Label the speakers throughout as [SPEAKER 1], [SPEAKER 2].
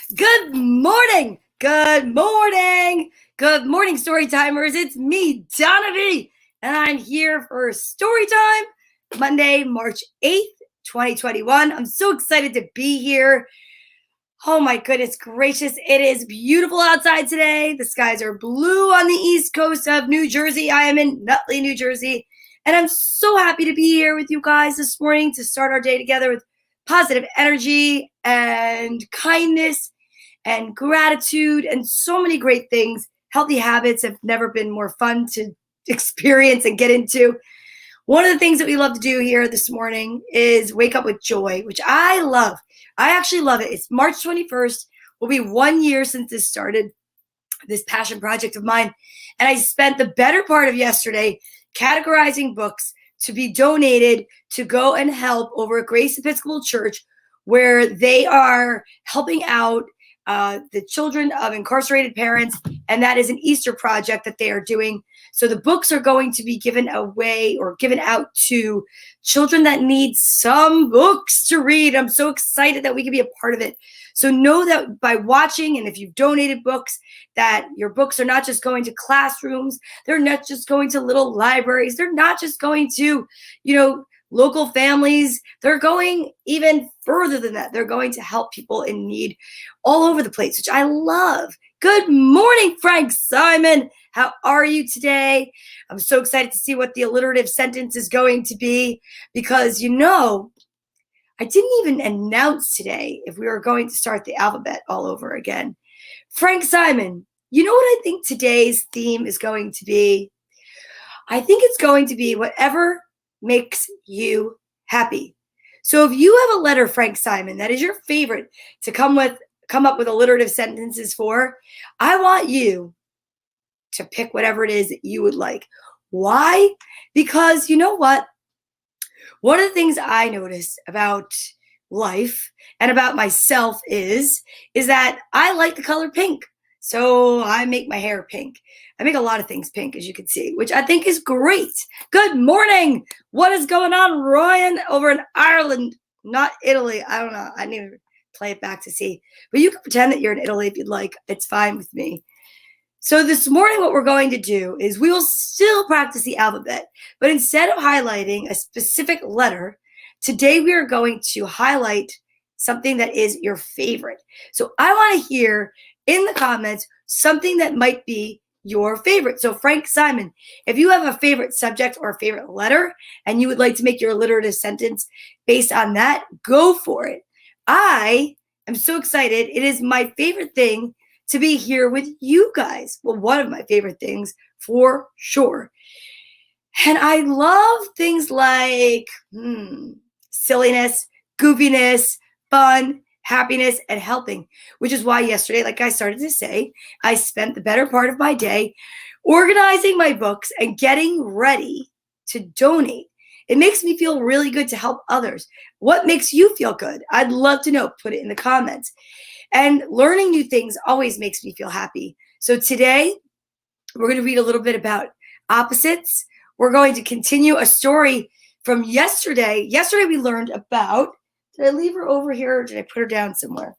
[SPEAKER 1] Good morning. Good morning. Good morning, story timers. It's me, Donna Vee, and I'm here for story time, Monday, March 8th, 2021. I'm so excited to be here. Oh my goodness gracious. It is beautiful outside today. The skies are blue on the east coast of New Jersey. I am in Nutley, New Jersey, and I'm so happy to be here with you guys this morning to start our day together with positive energy and kindness and gratitude and so many great things. Healthy habits have never been more fun to experience and get into. One of the things that we love to do here this morning is wake up with joy, which I love. I actually love it. It's March 21st. Will be 1 year since this started, this passion project of mine. And I spent the better part of yesterday categorizing books to be donated to go and help over at Grace Episcopal Church, where they are helping out the children of incarcerated parents, and that is an Easter project that they are doing. So the books are going to be given away or given out to children that need some books to read. I'm so excited that we can be a part of it. So know that by watching, and if you've donated books, that your books are not just going to classrooms, they're not just going to little libraries, they're not just going to, local families. They're going even further than that. They're going to help people in need all over the place, which I love. Good morning, Frank Simon. How are you today? I'm so excited to see what the alliterative sentence is going to be because, I didn't even announce today if we were going to start the alphabet all over again. Frank Simon, you know what I think today's theme is going to be? I think it's going to be whatever makes you happy. So if you have a letter, Frank Simon, that is your favorite to come up with alliterative sentences for, I want you to pick whatever it is that you would like. Why? Because you know what? One of the things I notice about life and about myself is that I like the color pink. So I make my hair pink. I make a lot of things pink, as you can see, which I think is great. Good morning. What is going on, Ryan, over in Ireland? Not Italy. I don't know. I need to play it back to see. But you can pretend that you're in Italy if you'd like. It's fine with me. So this morning, what we're going to do is we will still practice the alphabet, but instead of highlighting a specific letter, today we are going to highlight something that is your favorite. So I want to hear in the comments something that might be your favorite. So Frank Simon, if you have a favorite subject or a favorite letter and you would like to make your alliterative sentence based on that, go for it. I am so excited. It is my favorite thing to be here with you guys. Well, one of my favorite things for sure. And I love things like silliness, goofiness, fun, happiness, and helping, which is why yesterday, like I started to say, I spent the better part of my day organizing my books and getting ready to donate. It makes me feel really good to help others. What makes you feel good? I'd love to know. Put it in the comments. And learning new things always makes me feel happy. So today, we're going to read a little bit about opposites. We're going to continue a story from yesterday. Yesterday, we learned about, did I leave her over here or did I put her down somewhere?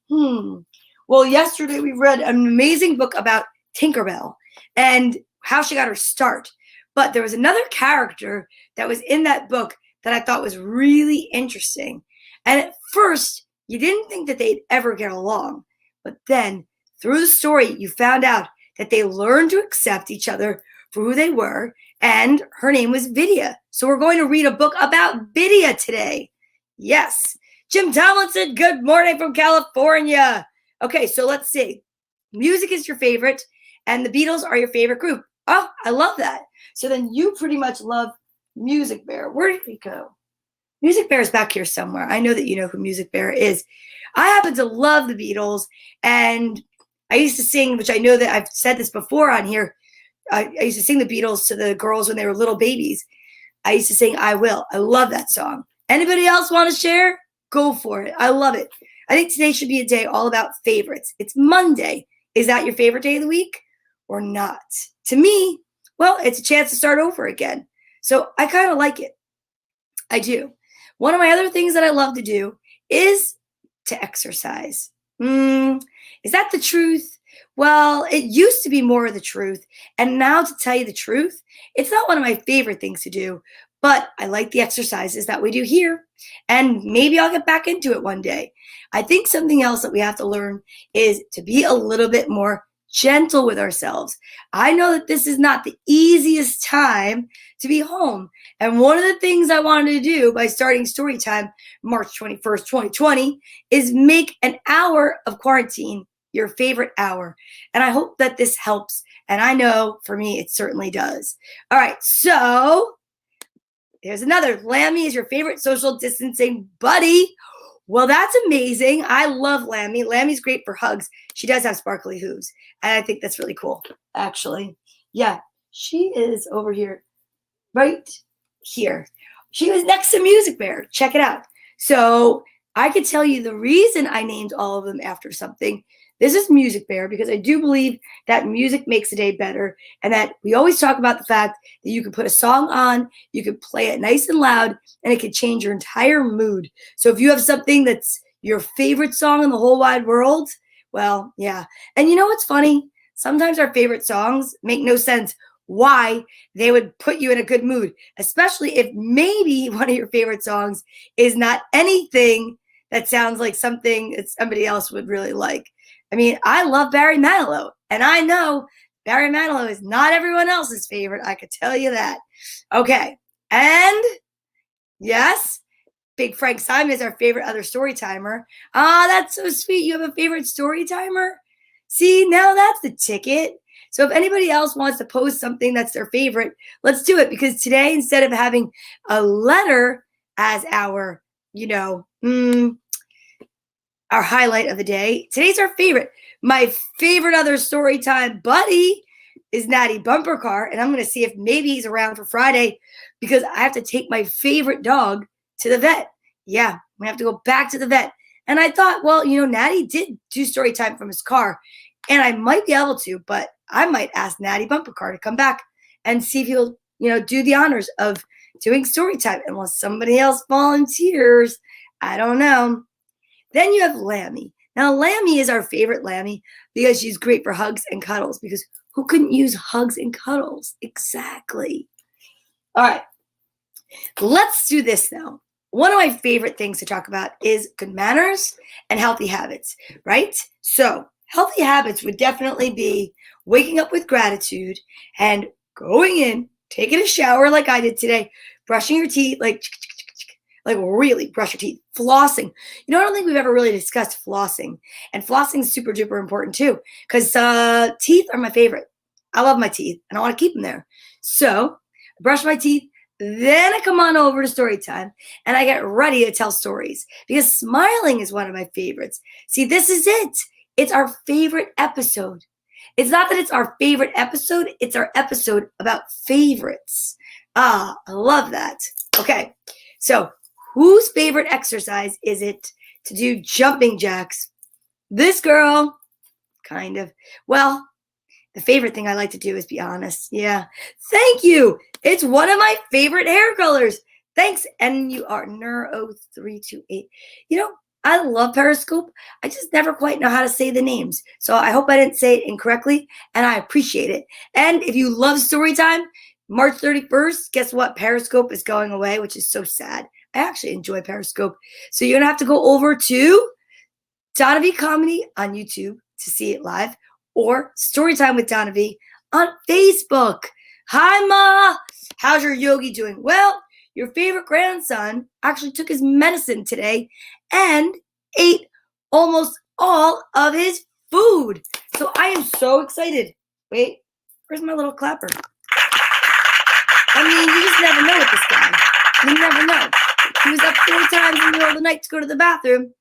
[SPEAKER 1] Well, yesterday, we read an amazing book about Tinkerbell and how she got her start. But there was another character that was in that book that I thought was really interesting. And at first, you didn't think that they'd ever get along, but then through the story, you found out that they learned to accept each other for who they were, and her name was Vidya. So we're going to read a book about Vidya today. Yes. Jim Tomlinson, good morning from California. Okay, so let's see. Music is your favorite, and the Beatles are your favorite group. Oh, I love that. So then you pretty much love Music Bear. Where did we go? Music Bear is back here somewhere. I know that you know who Music Bear is. I happen to love the Beatles, and I used to sing, which I know that I've said this before on here. I used to sing the Beatles to the girls when they were little babies. I used to sing I Will. I love that song. Anybody else want to share? Go for it. I love it. I think today should be a day all about favorites. It's Monday. Is that your favorite day of the week or not? To me, well, it's a chance to start over again. So I kind of like it. I do. One of my other things that I love to do is to exercise. Is that the truth? Well, it used to be more of the truth. And now, to tell you the truth, it's not one of my favorite things to do, but I like the exercises that we do here. And maybe I'll get back into it one day. I think something else that we have to learn is to be a little bit more gentle with ourselves. I know that this is not the easiest time to be home. And one of the things I wanted to do by starting story time March 21st, 2020, is make an hour of quarantine your favorite hour. And I hope that this helps. And I know for me, it certainly does. All right. So here's another. Lammy is your favorite social distancing buddy. Well, that's amazing. I love Lammy. Lammy's great for hugs. She does have sparkly hooves. And I think that's really cool, actually. Yeah, she is over here, right here. She was next to Music Bear. Check it out. So I could tell you the reason I named all of them after something. This is Music Bear because I do believe that music makes the day better, and that we always talk about the fact that you can put a song on, you can play it nice and loud, and it can change your entire mood. So if you have something that's your favorite song in the whole wide world, well, yeah. And you know what's funny? Sometimes our favorite songs make no sense why they would put you in a good mood, especially if maybe one of your favorite songs is not anything that sounds like something that somebody else would really like. I mean, I love Barry Manilow, and I know Barry Manilow is not everyone else's favorite. I could tell you that. Okay. And yes, Big Frank Simon is our favorite other story timer. Ah, that's so sweet. You have a favorite story timer? See, now that's the ticket. So if anybody else wants to post something that's their favorite, let's do it. Because today, instead of having a letter as our, our highlight of the day, today's our favorite. My favorite other story time buddy is Natty Bumper Car. And I'm going to see if maybe he's around for Friday because I have to take my favorite dog to the vet. Yeah, we have to go back to the vet. And I thought, well, Natty did do story time from his car. And I might be able to, but I might ask Natty Bumper Car to come back and see if he'll, do the honors of doing story time. Unless somebody else volunteers. I don't know. Then you have Lammy. Now, Lammy is our favorite Lammy because she's great for hugs and cuddles, because who couldn't use hugs and cuddles? Exactly. All right. Let's do this now. One of my favorite things to talk about is good manners and healthy habits, right? So healthy habits would definitely be waking up with gratitude and going in, taking a shower like I did today, brushing your teeth, like really brush your teeth, flossing. I don't think we've ever really discussed flossing. And flossing is super duper important too, because teeth are my favorite. I love my teeth and I want to keep them there. So I brush my teeth, then I come on over to story time and I get ready to tell stories because smiling is one of my favorites. See, this is it. It's our favorite episode. It's not that it's our favorite episode. It's our episode about favorites. Ah, I love that. Okay. So whose favorite exercise is it to do jumping jacks? This girl, kind of. Well, the favorite thing I like to do is be honest. Yeah. Thank you. It's one of my favorite hair colors. Thanks. And you are Neuro328. I love Periscope. I just never quite know how to say the names. So I hope I didn't say it incorrectly, and I appreciate it. And if you love Storytime, March 31st, guess what? Periscope is going away, which is so sad. I actually enjoy Periscope. So you're going to have to go over to Donna Vee Comedy on YouTube to see it live, or Storytime with Donna Vee on Facebook. Hi, Ma. How's your yogi doing? Well, your favorite grandson actually took his medicine today and ate almost all of his food. So I am so excited. Wait, where's my little clapper? I mean, you just never know with this guy. You never know. He was up 4 times in the middle of the night to go to the bathroom.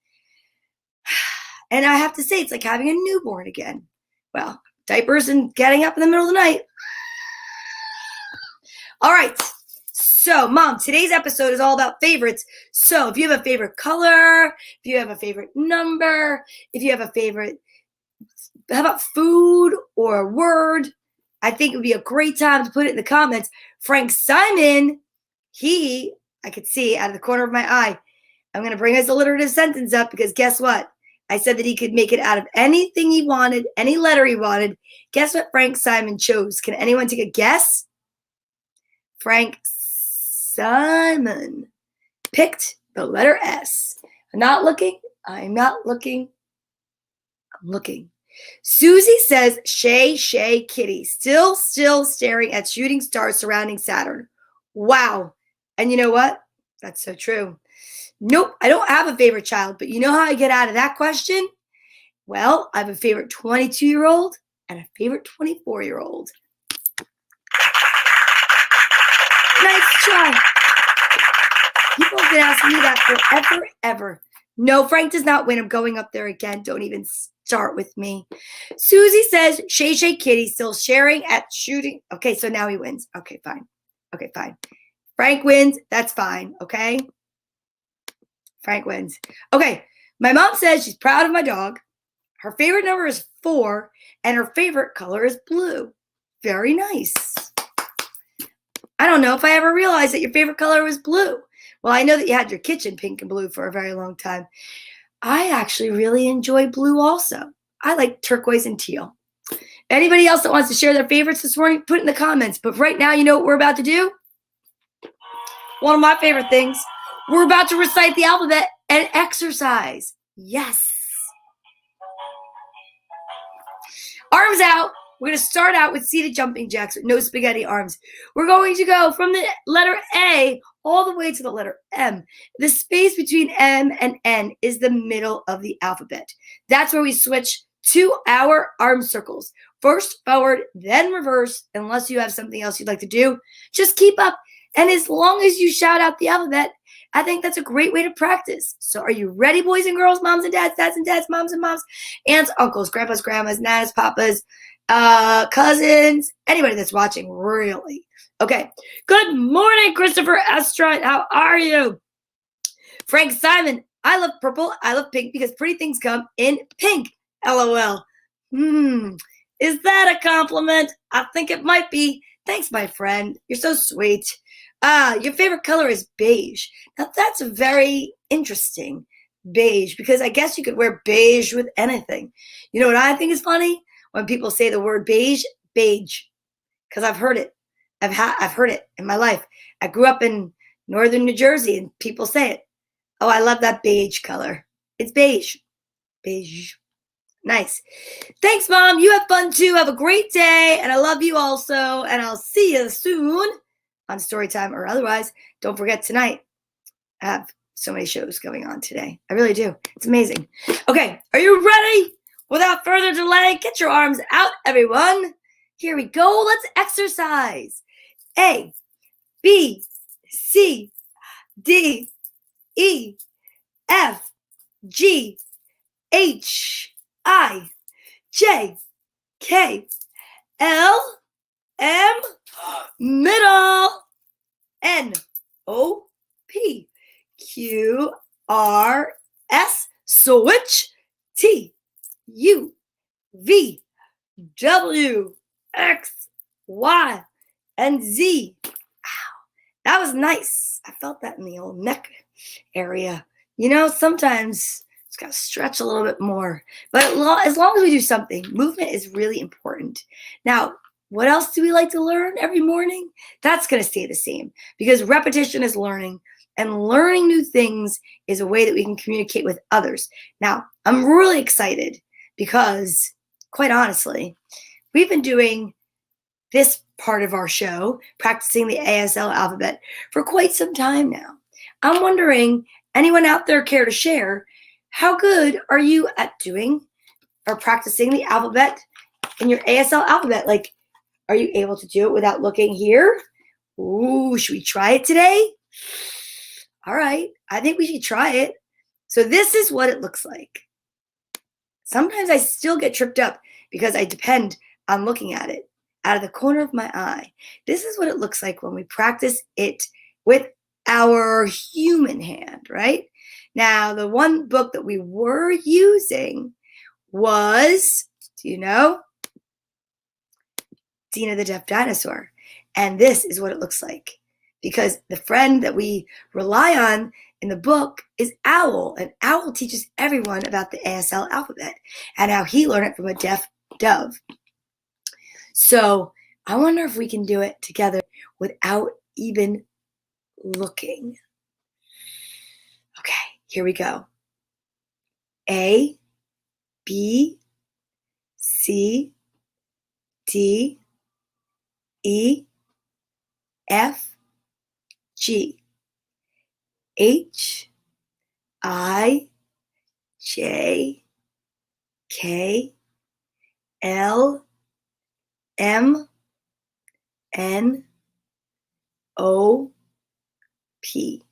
[SPEAKER 1] And I have to say, it's like having a newborn again. Well, diapers and getting up in the middle of the night. All right. So, Mom, today's episode is all about favorites. So if you have a favorite color, if you have a favorite number, if you have a favorite, how about food or a word, I think it would be a great time to put it in the comments. Frank Simon, I could see out of the corner of my eye. I'm going to bring his alliterative sentence up because guess what? I said that he could make it out of anything he wanted, any letter he wanted. Guess what Frank Simon chose? Can anyone take a guess? Frank Simon picked the letter S. I'm not looking. I'm not looking. I'm looking. Susie says, Shay, kitty, still staring at shooting stars surrounding Saturn. Wow. And you know what? That's so true. Nope, I don't have a favorite child, but you know how I get out of that question? Well, I have a favorite 22-year-old and a favorite 24-year-old. Nice try. People have been asking me that forever, ever. No, Frank does not win. I'm going up there again. Don't even start with me. Susie says, Shay kitty, still sharing at shooting. Okay, so now he wins. Okay, fine. Okay, fine. Frank wins. That's fine. Okay. Frank wins. Okay. My mom says she's proud of my dog. Her favorite number is 4, and her favorite color is blue. Very nice. I don't know if I ever realized that your favorite color was blue. Well, I know that you had your kitchen pink and blue for a very long time. I actually really enjoy blue also. I like turquoise and teal. Anybody else that wants to share their favorites this morning, put it in the comments. But right now, you know what we're about to do? One of my favorite things. We're about to recite the alphabet and exercise. Yes. Arms out. We're going to start out with seated jumping jacks with no spaghetti arms. We're going to go from the letter A all the way to the letter M. The space between M and N is the middle of the alphabet. That's where we switch to our arm circles. First forward, then reverse, unless you have something else you'd like to do. Just keep up. And as long as you shout out the alphabet, I think that's a great way to practice. So are you ready, boys and girls, moms and dads, moms and moms, aunts, uncles, grandpas, grandmas, nanas, papas, cousins, anybody that's watching, really? Okay. Good morning, Christopher Estride. How are you? Frank Simon. I love purple. I love pink because pretty things come in pink. LOL. Is that a compliment? I think it might be. Thanks, my friend. You're so sweet. Your favorite color is beige. Now, that's very interesting, beige, because I guess you could wear beige with anything. You know what I think is funny? When people say the word beige, because I've heard it. I've heard it in my life. I grew up in northern New Jersey, and people say it. Oh, I love that beige color. It's beige. Beige. Nice. Thanks, Mom. You have fun, too. Have a great day, and I love you also, and I'll see you soon on Storytime or otherwise. Don't forget tonight. I have so many shows going on today. I really do. It's amazing. Okay, are you ready? Without further delay, get your arms out, everyone. Here we go. Let's exercise. A, B, C, D, E, F, G, H, I, J, K, L, M, middle, N, O, P, Q, R, S, switch, T, U, V, W, X, Y, and Z. Ow, that was nice. I felt that in the old neck area. You know, sometimes it's got to stretch a little bit more. But as long as we do something, movement is really important. Now, what else do we like to learn every morning? That's going to stay the same because repetition is learning, and learning new things is a way that we can communicate with others. Now, I'm really excited because, quite honestly, we've been doing this part of our show, practicing the Asl alphabet, for quite some time now. I'm wondering, anyone out there care to share, how good are you at doing or practicing the alphabet in your Asl alphabet? Like, are you able to do it without looking here? Ooh, should we try it today? All right, I think we should try it. So this is what it looks like. Sometimes I still get tripped up because I depend on looking at it out of the corner of my eye. This is what it looks like when we practice it with our human hand, right? Now, the one book that we were using was, do you know? Dina the Deaf Dinosaur. And this is what it looks like. Because the friend that we rely on in the book is Owl, and Owl teaches everyone about the Asl alphabet and how he learned it from a deaf dove. So I wonder if we can do it together without even looking. Okay, here we go. A, B, C, D, E, F, G, H, I, J, K, L, M, N, O, P,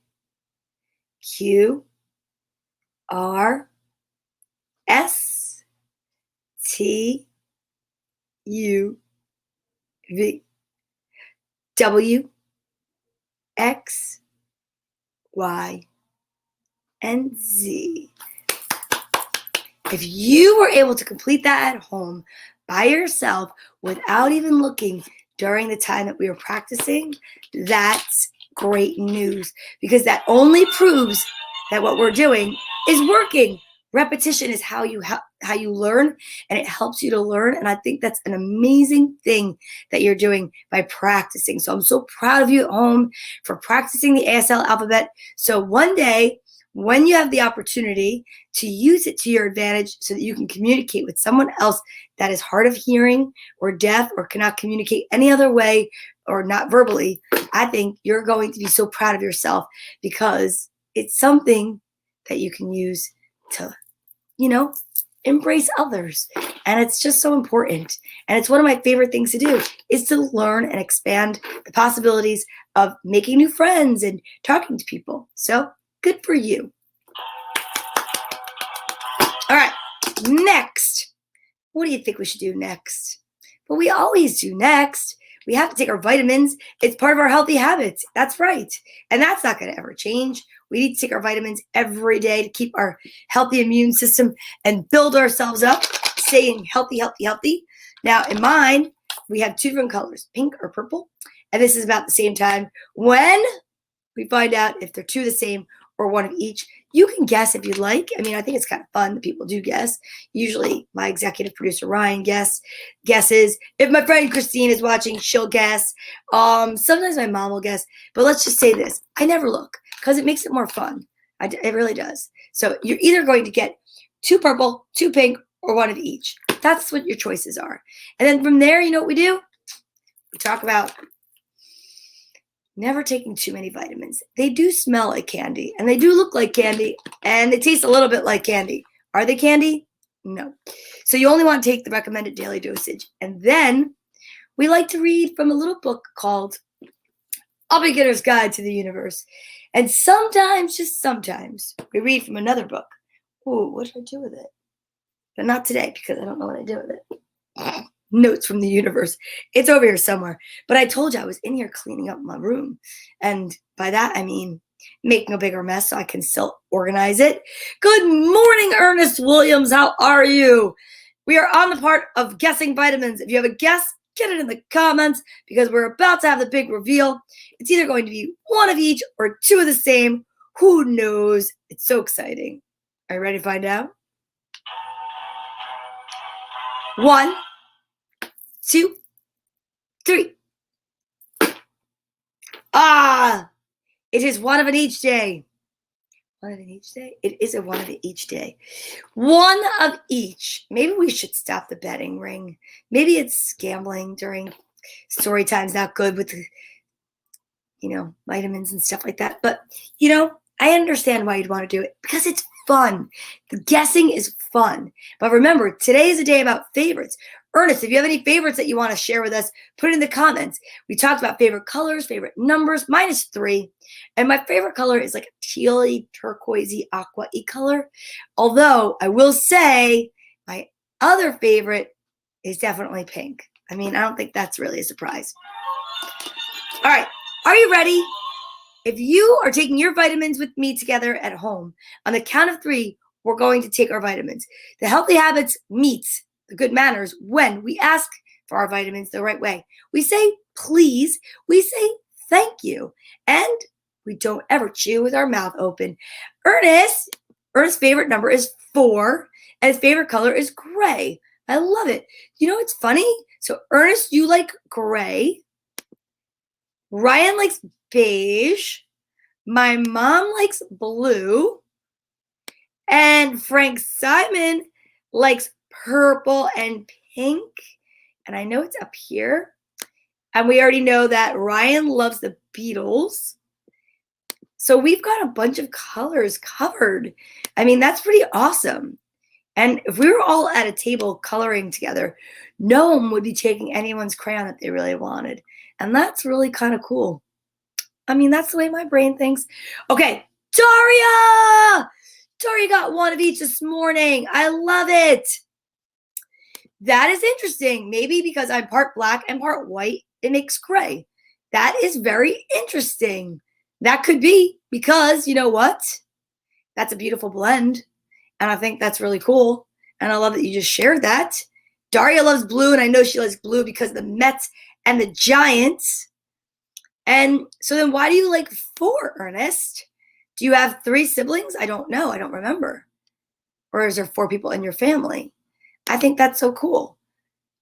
[SPEAKER 1] Q, R, S, T, U, V, W, X, Y, and Z. If you were able to complete that at home by yourself without even looking during the time that we were practicing, that's great news, because that only proves that what we're doing is working. Repetition is how you learn, and it helps you to learn. And I think that's an amazing thing that you're doing by practicing. So I'm so proud of you at home for practicing the Asl alphabet. So one day, when you have the opportunity to use it to your advantage so that you can communicate with someone else that is hard of hearing or deaf or cannot communicate any other way or not verbally, I think you're going to be so proud of yourself, because it's something that you can use to, embrace others. And it's just so important. And it's one of my favorite things to do, is to learn and expand the possibilities of making new friends and talking to people. So good for you. All right, next. What do you think we should do next? Well, we always do next. We have to take our vitamins. It's part of our healthy habits. That's right. And that's not going to ever change. We need to take our vitamins every day to keep our healthy immune system and build ourselves up, staying healthy, healthy, healthy. Now, in mine, we have two different colors, pink or purple. And this is about the same time when we find out if they're two the same or one of each. You can guess if you'd like. I mean, I think it's kind of fun that people do guess. Usually my executive producer, Ryan, guesses. If my friend Christine is watching, she'll guess. Sometimes my mom will guess. But let's just say this. I never look, because it makes it more fun. It really does. So you're either going to get two purple, two pink, or one of each. That's what your choices are. And then from there, you know what we do? We talk about never taking too many vitamins. They do smell like candy, and they do look like candy, and they taste a little bit like candy. Are they candy? No. So you only want to take the recommended daily dosage. And then we like to read from a little book called A Beginner's Guide to the Universe. And sometimes, just sometimes, we read from another book. Ooh, what did I do with it? But not today, because I don't know what I did with it. Notes from the universe. It's over here somewhere. But I told you I was in here cleaning up my room. And by that, I mean making a bigger mess so I can still organize it. Good morning, Ernest Williams. How are you? We are on the part of guessing vitamins. If you have a guess, get it in the comments, because we're about to have the big reveal. It's either going to be one of each or two of the same. Who knows? It's so exciting. Are you ready to find out? 1, 2, 3. It is one of an each day. One of an each day? It is a one of each day. One of each. Maybe we should stop the betting ring. Maybe it's gambling during story time's not good with the, vitamins and stuff like that. But, I understand why you'd want to do it, because it's fun. The guessing is fun. But remember, today is a day about favorites. Ernest, if you have any favorites that you want to share with us, put it in the comments. We talked about favorite colors, favorite numbers. Mine is 3. And my favorite color is like a tealy, turquoisey, aqua-y color. Although I will say my other favorite is definitely pink. I mean, I don't think that's really a surprise. All right. Are you ready? If you are taking your vitamins with me together at home, on the count of 3, we're going to take our vitamins. The healthy habits meets the good manners when we ask for our vitamins the right way. We say please, we say thank you, and We don't ever chew with our mouth open. Ernest's favorite number is 4, and his favorite color is gray. I love it. You know what's funny? So Ernest, you like gray. Ryan likes beige. My mom likes blue. And Frank Simon likes purple and pink. And I know it's up here. And we already know that Ryan loves the Beatles. So we've got a bunch of colors covered. I mean, that's pretty awesome. And if we were all at a table coloring together, no one would be taking anyone's crayon that they really wanted. And that's really kind of cool. I mean, that's the way my brain thinks. Okay, Daria! Daria got one of each this morning. I love it. That is interesting. Maybe because I'm part black and part white, it makes gray. That is very interesting. That could be because, you know what? That's a beautiful blend. And I think that's really cool. And I love that you just shared that. Daria loves blue, and I know she likes blue because of the Mets and the Giants. And so then why do you like 4, Ernest? Do you have 3 siblings? I don't know. I don't remember. Or is there 4 people in your family? I think that's so cool.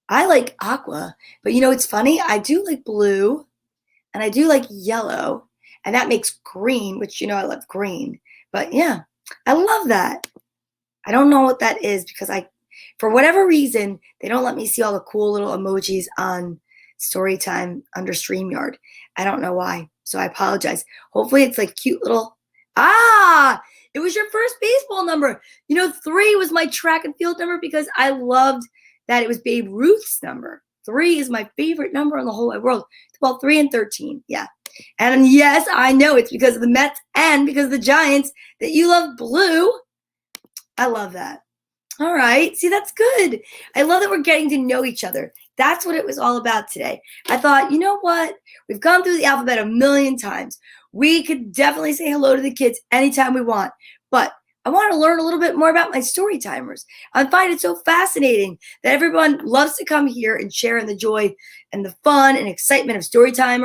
[SPEAKER 1] I like aqua, but you know, it's funny. I do like blue, and I do like yellow, and that makes green, which, you know, I love green. But yeah, I love that. I don't know what that is because for whatever reason, they don't let me see all the cool little emojis on Storytime under StreamYard. I don't know why, so I apologize. Hopefully it's like cute little, it was your first baseball number. You know, 3 was my track and field number because I loved that it was Babe Ruth's number. 3 is my favorite number in the whole wide world. It's about 3 and 13, yeah. And yes, I know it's because of the Mets and because of the Giants that you love blue. I love that. All right. See, that's good. I love that we're getting to know each other. That's what it was all about today. I thought, you know what? We've gone through the alphabet a million times. We could definitely say hello to the kids anytime we want. But I want to learn a little bit more about my story timers. I find it so fascinating that everyone loves to come here and share in the joy and the fun and excitement of story time,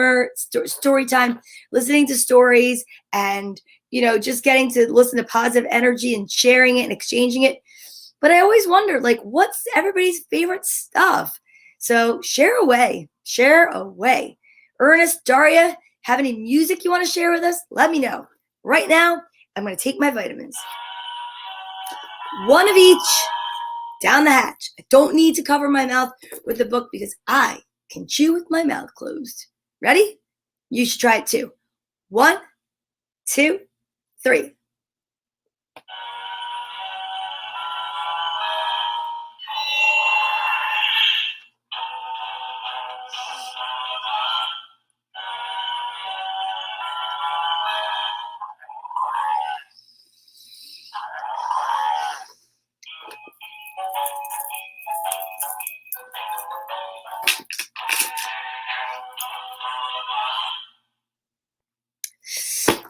[SPEAKER 1] listening to stories, and, you know, just getting to listen to positive energy and sharing it and exchanging it. But I always wonder, like, what's everybody's favorite stuff? So share away. Ernest, Daria, have any music you want to share with us? Let me know. Right now, I'm going to take my vitamins. 1 of each down the hatch. I don't need to cover my mouth with a book because I can chew with my mouth closed. Ready? You should try it too. 1, 2, 3.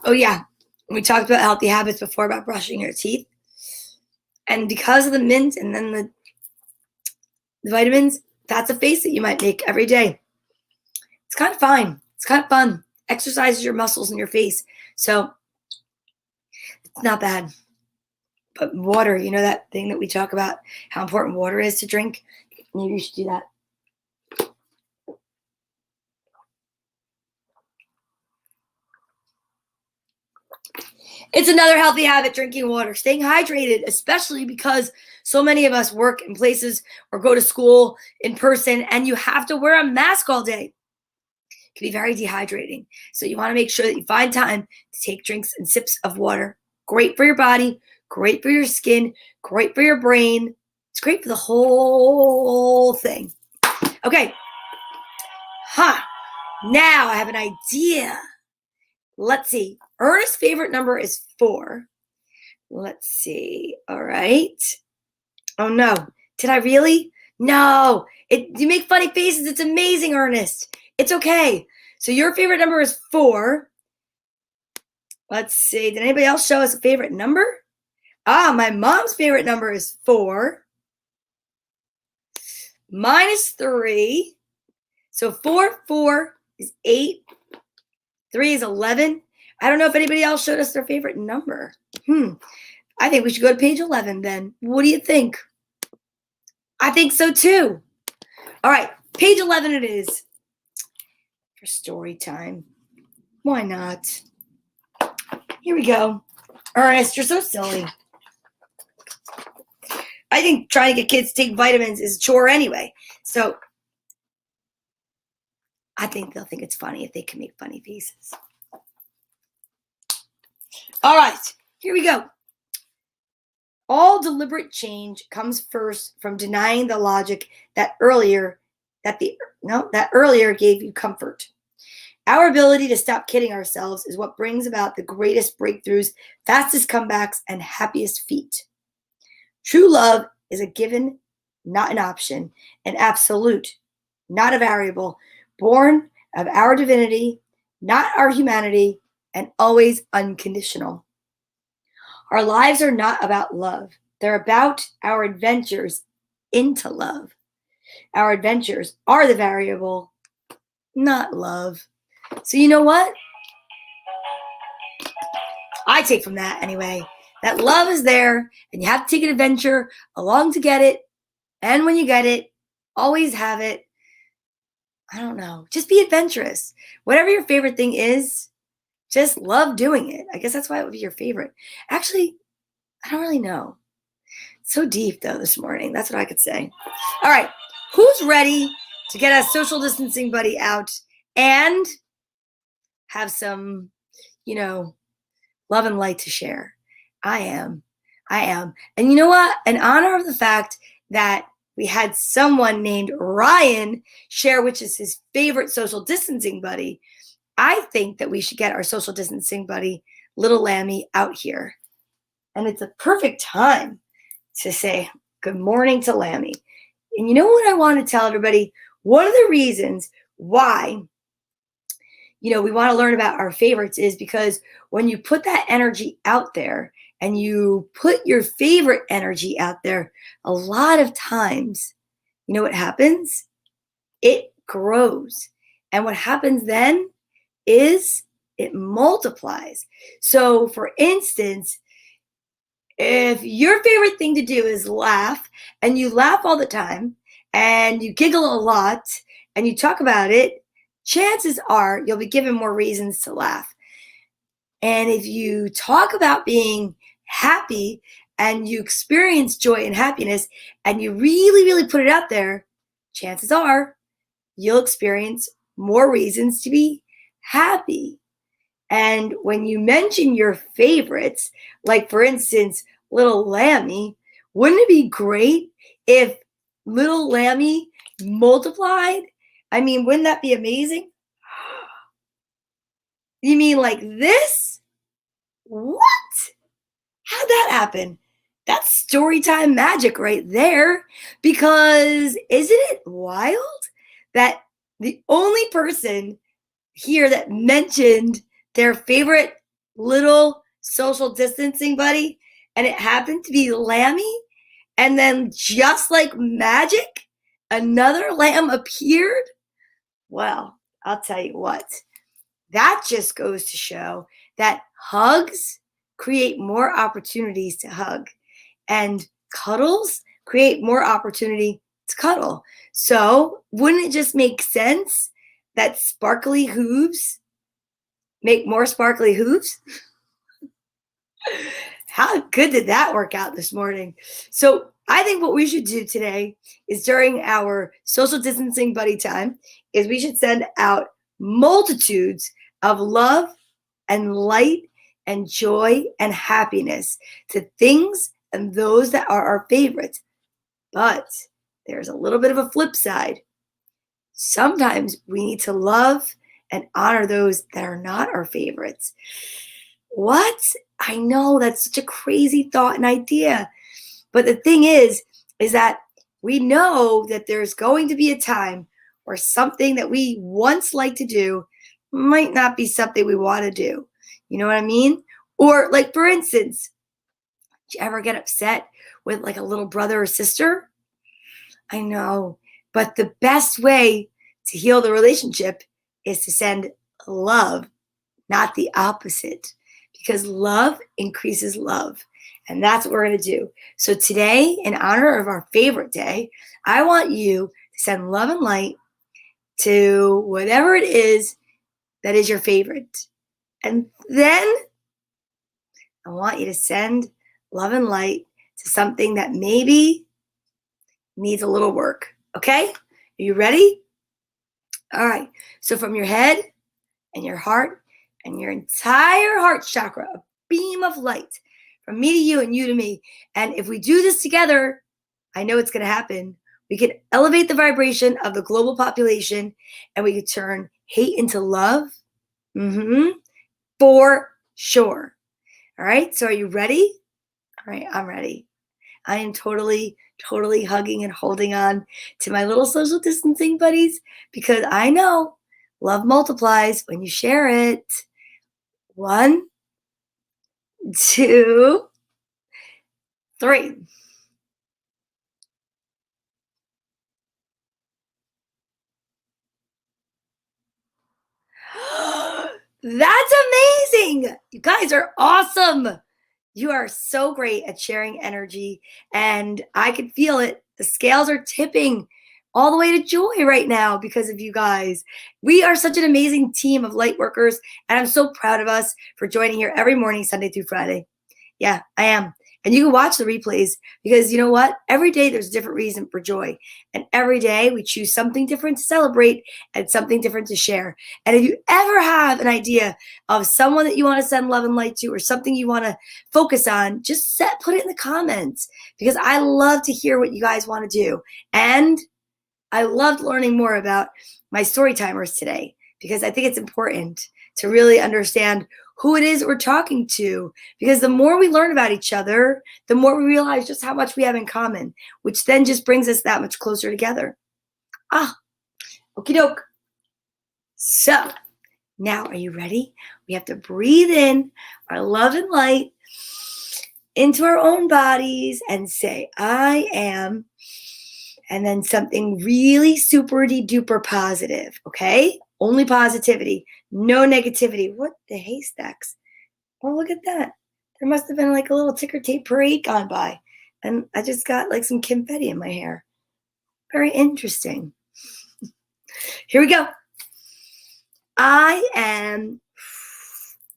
[SPEAKER 1] Oh yeah, we talked about healthy habits before about brushing your teeth. And because of the mint and then the vitamins, that's a face that you might make every day. It's kind of fine. It's kind of fun. Exercises your muscles in your face. So it's not bad. But water, you know that thing that we talk about, how important water is to drink? Maybe you should do that. It's another healthy habit, drinking water, staying hydrated, especially because so many of us work in places or go to school in person and you have to wear a mask all day. It can be very dehydrating. So you want to make sure that you find time to take drinks and sips of water. Great for your body, great for your skin, great for your brain. It's great for the whole thing. Okay. Now I have an idea. Let's see. Ernest's favorite number is 4. Let's see. All right. Oh, no. Did I really? No. You make funny faces. It's amazing, Ernest. It's okay. So your favorite number is 4. Let's see. Did anybody else show us a favorite number? My mom's favorite number is 4. Mine is 3. So 4 is 8. 3 is 11. I don't know if anybody else showed us their favorite number. I think we should go to page 11 then. What do you think? I think so too. All right, page 11 it is for story time. Why not? Here we go. Ernest, you're so silly. I think trying to get kids to take vitamins is a chore anyway. So I think they'll think it's funny if they can make funny faces. All right, here we go. All deliberate change comes first from denying the logic that earlier gave you comfort. Our ability to stop kidding ourselves is what brings about the greatest breakthroughs, fastest comebacks, and happiest feet. True love is a given, not an option, an absolute, not a variable, born of our divinity, not our humanity, and always unconditional. Our lives are not about love. They're about our adventures into love. Our adventures are the variable, not love. So you know what? I take from that anyway, that love is there and you have to take an adventure along to get it. And when you get it, always have it. I don't know. Just be adventurous. Whatever your favorite thing is, just love doing it. I guess that's why it would be your favorite. Actually, I don't really know. It's so deep though this morning. That's what I could say. All right. Who's ready to get a social distancing buddy out and have some, love and light to share? I am. And you know what? In honor of the fact that we had someone named Ryan share which is his favorite social distancing buddy, I think that we should get our social distancing buddy, Little Lammy, out here. And it's a perfect time to say good morning to Lammy. And you know what I want to tell everybody? One of the reasons why, we want to learn about our favorites is because when you put that energy out there and you put your favorite energy out there, a lot of times, you know what happens? It grows. And what happens then is it multiplies. So for instance, if your favorite thing to do is laugh and you laugh all the time and you giggle a lot and you talk about it, chances are you'll be given more reasons to laugh. And if you talk about being happy and you experience joy and happiness and you really, really put it out there, chances are you'll experience more reasons to be happy. And when you mention your favorites, like for instance, Little Lammy, wouldn't it be great if Little Lammy multiplied? I mean, wouldn't that be amazing? You mean like this? What? How'd that happen? That's storytime magic right there. Because isn't it wild that the only person here that mentioned their favorite little social distancing buddy, and it happened to be Lammy, and then just like magic, another lamb appeared? Well, I'll tell you what, that just goes to show that hugs create more opportunities to hug, and cuddles create more opportunity to cuddle. So wouldn't it just make sense that sparkly hooves make more sparkly hooves? How good did that work out this morning? So I think what we should do today is during our social distancing buddy time is we should send out multitudes of love and light and joy and happiness to things and those that are our favorites. But there's a little bit of a flip side. Sometimes we need to love and honor those that are not our favorites. What? I know that's such a crazy thought and idea. But the thing is that we know that there's going to be a time where something that we once liked to do might not be something we want to do. You know what I mean? Or like, for instance, did you ever get upset with like a little brother or sister? I know, but the best way to heal the relationship is to send love not the opposite, because love increases love. And that's what we're going to do. So today, in honor of our favorite day, I want you to send love and light to whatever it is that is your favorite. And then I want you to send love and light to something that maybe needs a little work. Okay? Are you ready? All right. So from your head and your heart and your entire heart chakra, a beam of light from me to you and you to me. And if we do this together, I know it's going to happen. We can elevate the vibration of the global population, and we could turn hate into love. For sure. All right. So are you ready? All right. I'm ready. I am totally hugging and holding on to my little social distancing buddies, because I know love multiplies when you share it. 1, 2, 3. That's amazing. You guys are awesome. You are so great at sharing energy, and I can feel it. The scales are tipping all the way to joy right now because of you guys. We are such an amazing team of light workers, and I'm so proud of us for joining here every morning, Sunday through Friday. Yeah, I am. And you can watch the replays, because you know what? Every day there's a different reason for joy. And every day we choose something different to celebrate and something different to share. And if you ever have an idea of someone that you want to send love and light to, or something you want to focus on, just put it in the comments, because I love to hear what you guys want to do. And I loved learning more about my story timers today, because I think it's important to really understand who it is we're talking to, because the more we learn about each other, the more we realize just how much we have in common, which then just brings us that much closer together. Okie doke. So now, are you ready? We have to breathe in our love and light into our own bodies and say, I am, and then something really super duper positive, okay? Only positivity, no negativity. What the haystacks? Oh, look at that. There must have been like a little ticker tape parade gone by. And I just got like some confetti in my hair. Very interesting. Here we go. I am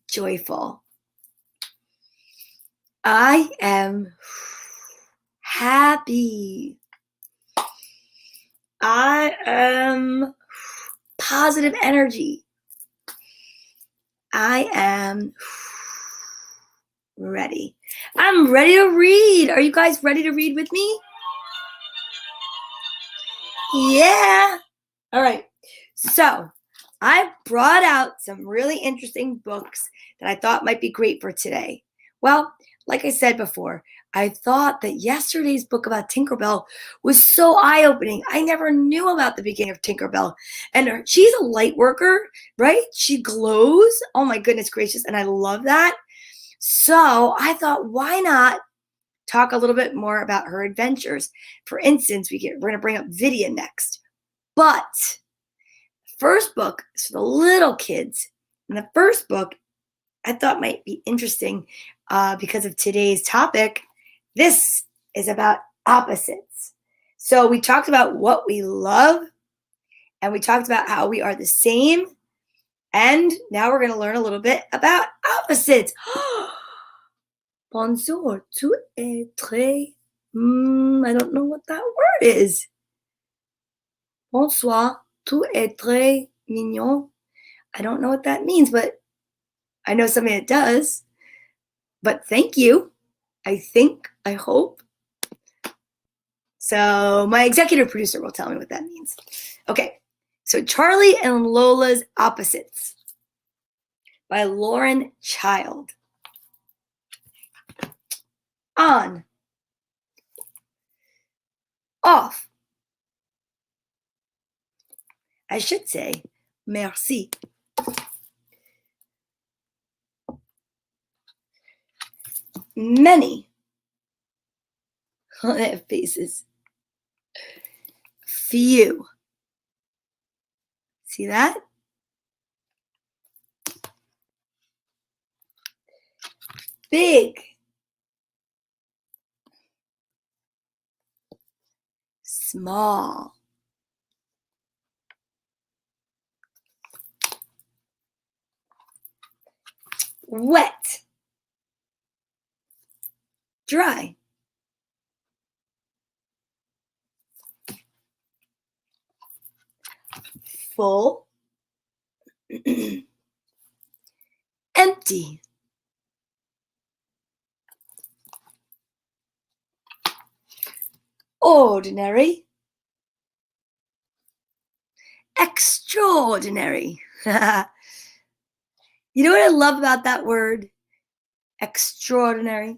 [SPEAKER 1] joyful. I am happy. I am positive energy. I am ready. I'm ready to read. Are you guys ready to read with me? Yeah. All right. So I brought out some really interesting books that I thought might be great for today. Well, like I said before, I thought that yesterday's book about Tinkerbell was so eye-opening. I never knew about the beginning of Tinkerbell. And she's a light worker, right? She glows. Oh my goodness gracious. And I love that. So I thought, why not talk a little bit more about her adventures? For instance, we're going to bring up Vidya next. But first book is for the little kids. And the first book I thought might be interesting because of today's topic. This is about opposites. So we talked about what we love, and we talked about how we are the same. And now we're going to learn a little bit about opposites. Bonjour, tu es très... I don't know what that word is. Bonsoir, tu es très mignon. I don't know what that means, but I know somebody that does. But thank you. I think, I hope. So my executive producer will tell me what that means. Okay, so Charlie and Lola's Opposites by Lauren Child. On. Off. I should say, merci. Many. They have faces. Few. See that? Big. Small. Wet. Dry. Full. Empty. Ordinary. Extraordinary. You know what I love about that word? Extraordinary.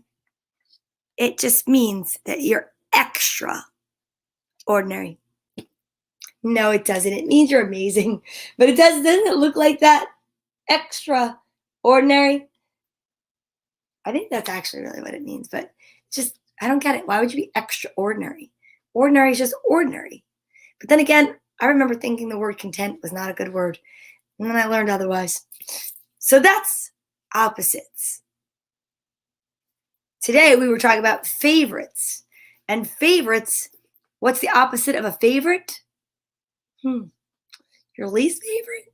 [SPEAKER 1] It just means that you're extra ordinary. No, it doesn't. It means you're amazing. But doesn't it look like that? Extra ordinary. I think that's actually really what it means, but just, I don't get it. Why would you be extraordinary? Ordinary is just ordinary. But then again, I remember thinking the word content was not a good word. And then I learned otherwise. So that's opposites. Today we were talking about favorites. And favorites, what's the opposite of a favorite? Your least favorite?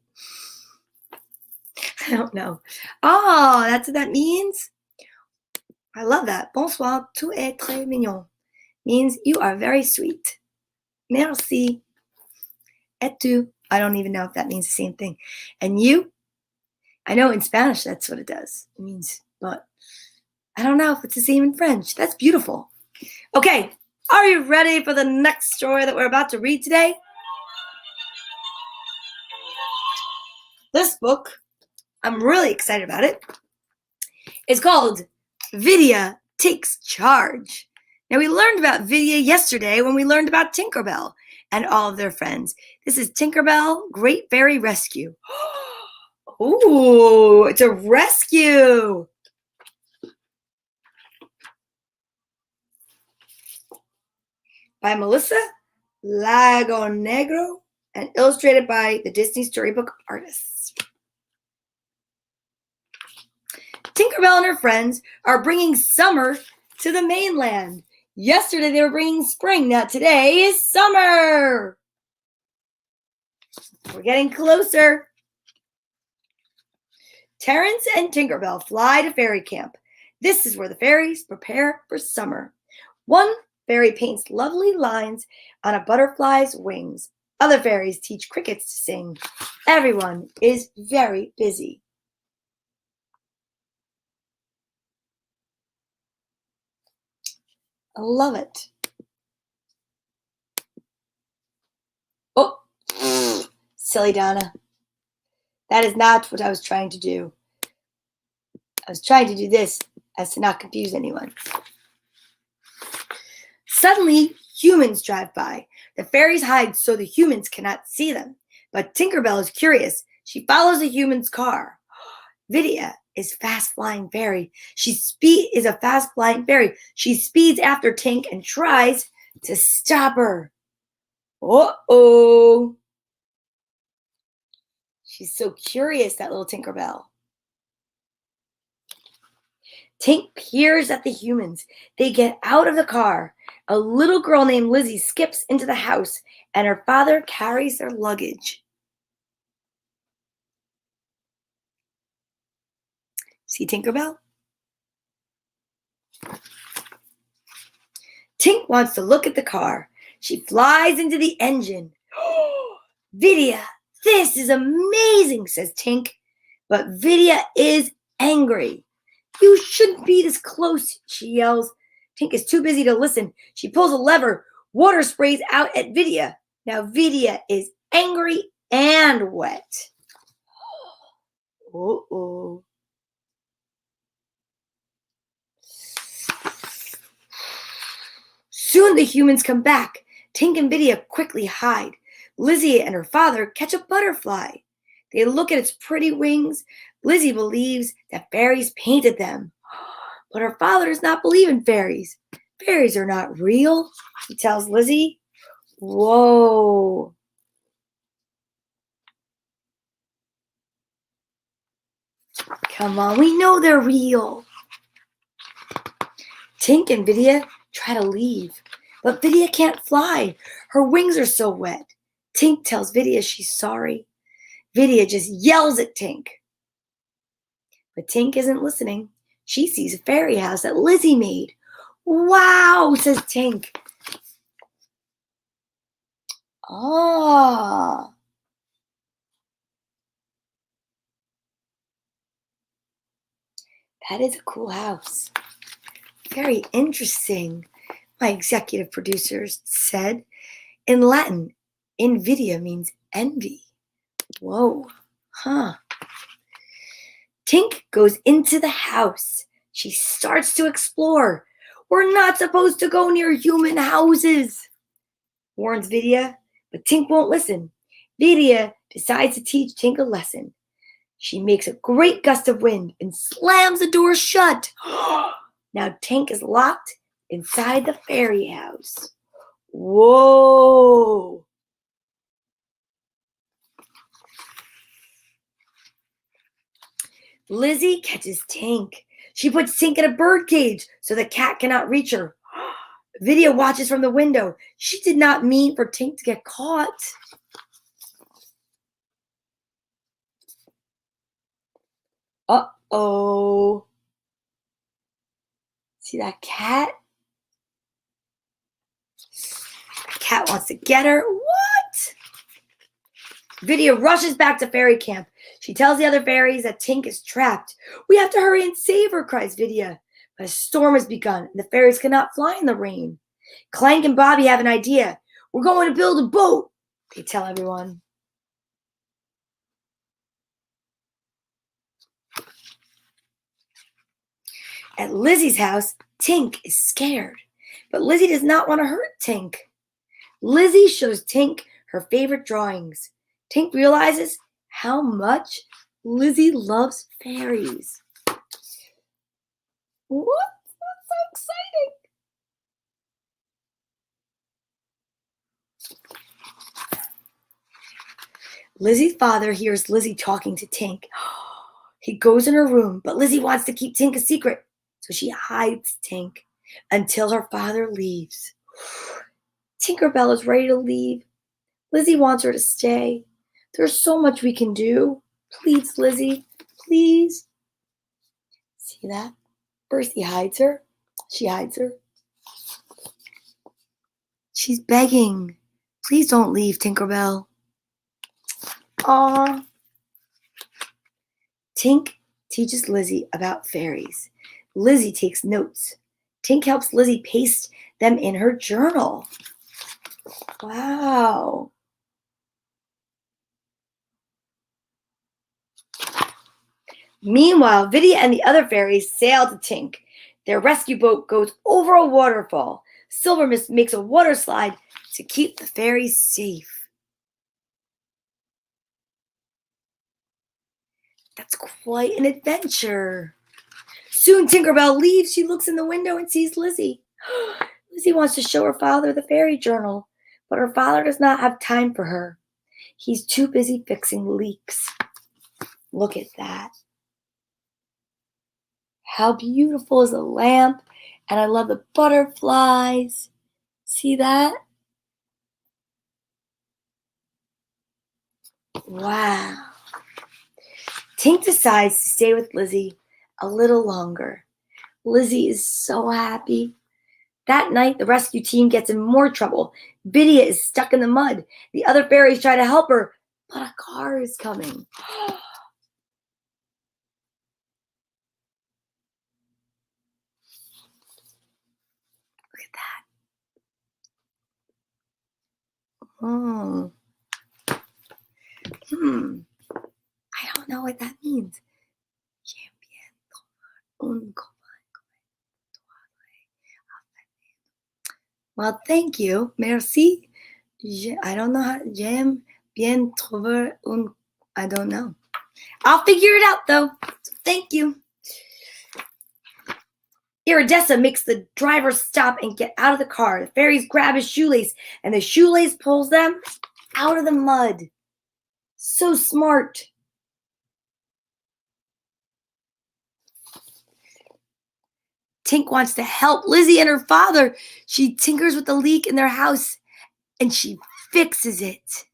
[SPEAKER 1] I don't know. Oh, that's what that means? I love that. Bonsoir, tu es très mignon. Means you are very sweet. Merci. Et tu? I don't even know if that means the same thing. And you? I know in Spanish that's what it does. It means, but I don't know if it's the same in French. That's beautiful. Okay, are you ready for the next story that we're about to read today? This book, I'm really excited about it. It's called Vidya Takes Charge. Now, we learned about Vidya yesterday when we learned about Tinkerbell and all of their friends. This is Tinkerbell Great Fairy Rescue. Ooh, it's a rescue. By Melissa Lagonegro and illustrated by the Disney Storybook artists. Tinkerbell and her friends are bringing summer to the mainland. Yesterday they were bringing spring. Now today is summer. We're getting closer. Terrence and Tinkerbell fly to fairy camp. This is where the fairies prepare for summer. One fairy paints lovely lines on a butterfly's wings. Other fairies teach crickets to sing. Everyone is very busy. I love it. Oh, silly Donna. That is not what I was trying to do. I was trying to do this as to not confuse anyone. Suddenly, humans drive by. The fairies hide so the humans cannot see them. But Tinkerbell is curious. She follows the human's car. Vidya is fast-flying fairy. She is a fast-flying fairy. She speeds after Tink and tries to stop her. Uh-oh. She's so curious, that little Tinkerbell. Tink peers at the humans. They get out of the car. A little girl named Lizzie skips into the house, and her father carries their luggage. See Tinkerbell? Tink wants to look at the car. She flies into the engine. Vidya, this is amazing, says Tink. But Vidya is angry. You shouldn't be this close, she yells. Tink is too busy to listen. She pulls a lever. Water sprays out at Vidya. Now Vidya is angry and wet. Uh-oh. Soon the humans come back. Tink and Vidya quickly hide. Lizzie and her father catch a butterfly. They look at its pretty wings. Lizzie believes that fairies painted them. But her father does not believe in fairies. Fairies are not real, he tells Lizzie. Whoa. Come on, we know they're real. Tink and Vidya try to leave, but Vidya can't fly. Her wings are so wet. Tink tells Vidya she's sorry. Vidya just yells at Tink. But Tink isn't listening. She sees a fairy house that Lizzie made. Wow, says Tink. Ah. That is a cool house. Very interesting, my executive producers said. In Latin, invidia means envy. Whoa, huh. Tink goes into the house. She starts to explore. We're not supposed to go near human houses, warns Vidya, but Tink won't listen. Vidya decides to teach Tink a lesson. She makes a great gust of wind and slams the door shut. Now Tink is locked inside the fairy house. Whoa! Lizzie catches Tink. She puts Tink in a bird cage so the cat cannot reach her. Vidya watches from the window. She did not mean for Tink to get caught. Uh-oh. See that cat? The cat wants to get her. What? Vidya rushes back to fairy camp. She tells the other fairies that Tink is trapped. We have to hurry and save her, cries Vidya. But a storm has begun, and the fairies cannot fly in the rain. Clank and Bobby have an idea. We're going to build a boat, they tell everyone. At Lizzie's house, Tink is scared. But Lizzie does not want to hurt Tink. Lizzie shows Tink her favorite drawings. Tink realizes how much Lizzie loves fairies. What? That's so exciting. Lizzie's father hears Lizzie talking to Tink. He goes in her room, but Lizzie wants to keep Tink a secret, so she hides Tink until her father leaves. Tinkerbell is ready to leave. Lizzie wants her to stay. There's so much we can do. Please, Lizzie, please. See that? First he hides her. She hides her. She's begging. Please don't leave, Tinkerbell. Aww. Tink teaches Lizzie about fairies. Lizzie takes notes. Tink helps Lizzie paste them in her journal. Wow. Meanwhile, Vidya and the other fairies sail to Tink. Their rescue boat goes over a waterfall. Silver Mist makes a water slide to keep the fairies safe. That's quite an adventure. Soon Tinkerbell leaves. She looks in the window and sees Lizzie. Lizzie wants to show her father the fairy journal, but her father does not have time for her. He's too busy fixing leaks. Look at that. How beautiful is the lamp, and I love the butterflies. See that? Wow. Tink decides to stay with Lizzie a little longer. Lizzie is so happy. That night, the rescue team gets in more trouble. Vidya is stuck in the mud. The other fairies try to help her, but a car is coming. Look at that. I don't know what that means. Well, thank you. Merci. I don't know how. J'aime bien trouver un. I don't know. I'll figure it out, though. So thank you. Iridessa makes the driver stop and get out of the car. The fairies grab his shoelace, and the shoelace pulls them out of the mud. So smart. Tink wants to help Lizzie and her father. She tinkers with the leak in their house and she fixes it.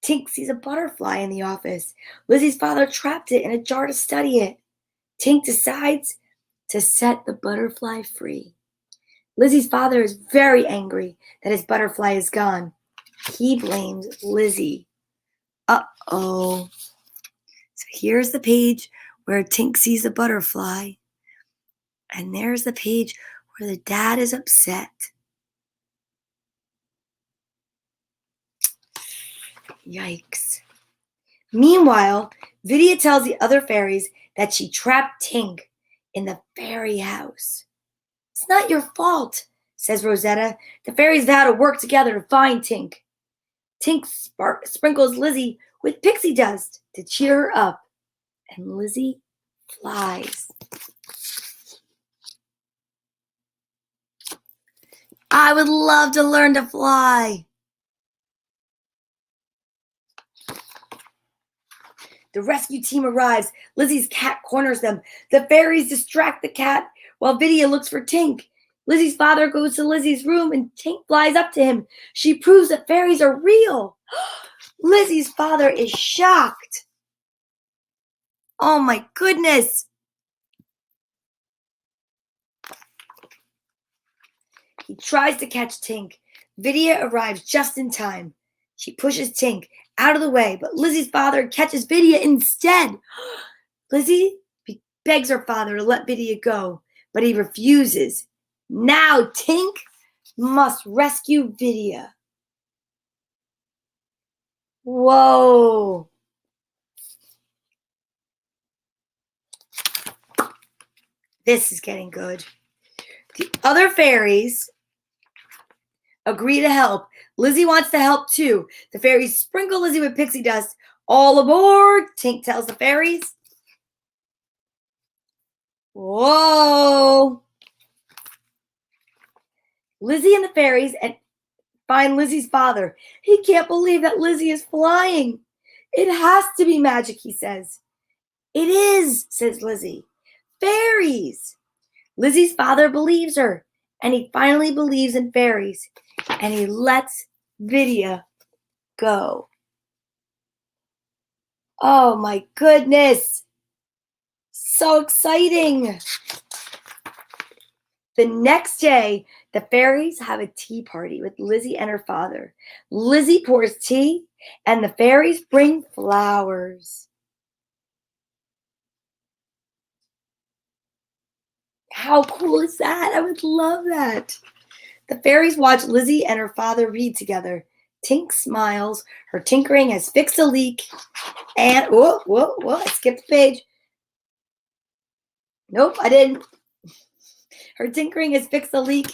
[SPEAKER 1] Tink sees a butterfly in the office. Lizzie's father trapped it in a jar to study it. Tink decides to set the butterfly free. Lizzie's father is very angry that his butterfly is gone. He blames Lizzie. Uh-oh. So here's the page where Tink sees the butterfly. And there's the page where the dad is upset. Yikes. Meanwhile, Vidya tells the other fairies that she trapped Tink in the fairy house. It's not your fault, says Rosetta. The fairies vow to work together to find Tink. Tink sprinkles Lizzie with pixie dust to cheer her up, and Lizzie flies. I would love to learn to fly. The rescue team arrives. Lizzie's cat corners them. The fairies distract the cat while Vidya looks for Tink. Lizzie's father goes to Lizzie's room and Tink flies up to him. She proves that fairies are real. Lizzie's father is shocked. Oh my goodness. He tries to catch Tink. Vidya arrives just in time. She pushes Tink out of the way, but Lizzie's father catches Vidya instead. Lizzie begs her father to let Vidya go, but he refuses. Now Tink must rescue Vidya. Whoa. This is getting good. The other fairies agree to help. Lizzie wants to help too. The fairies sprinkle Lizzie with pixie dust. All aboard, Tink tells the fairies. Whoa. Lizzie and the fairies find Lizzie's father. He can't believe that Lizzie is flying. It has to be magic, he says. It is, says Lizzie. Fairies. Lizzie's father believes her, and he finally believes in fairies, and he lets Vidya go. Oh my goodness. So exciting. The next day, the fairies have a tea party with Lizzie and her father. Lizzie pours tea, and the fairies bring flowers. How cool is that? I would love that. The fairies watch Lizzie and her father read together. Tink smiles. Her tinkering has fixed a leak. And, whoa, I skipped the page. Nope, I didn't. Her tinkering has fixed a leak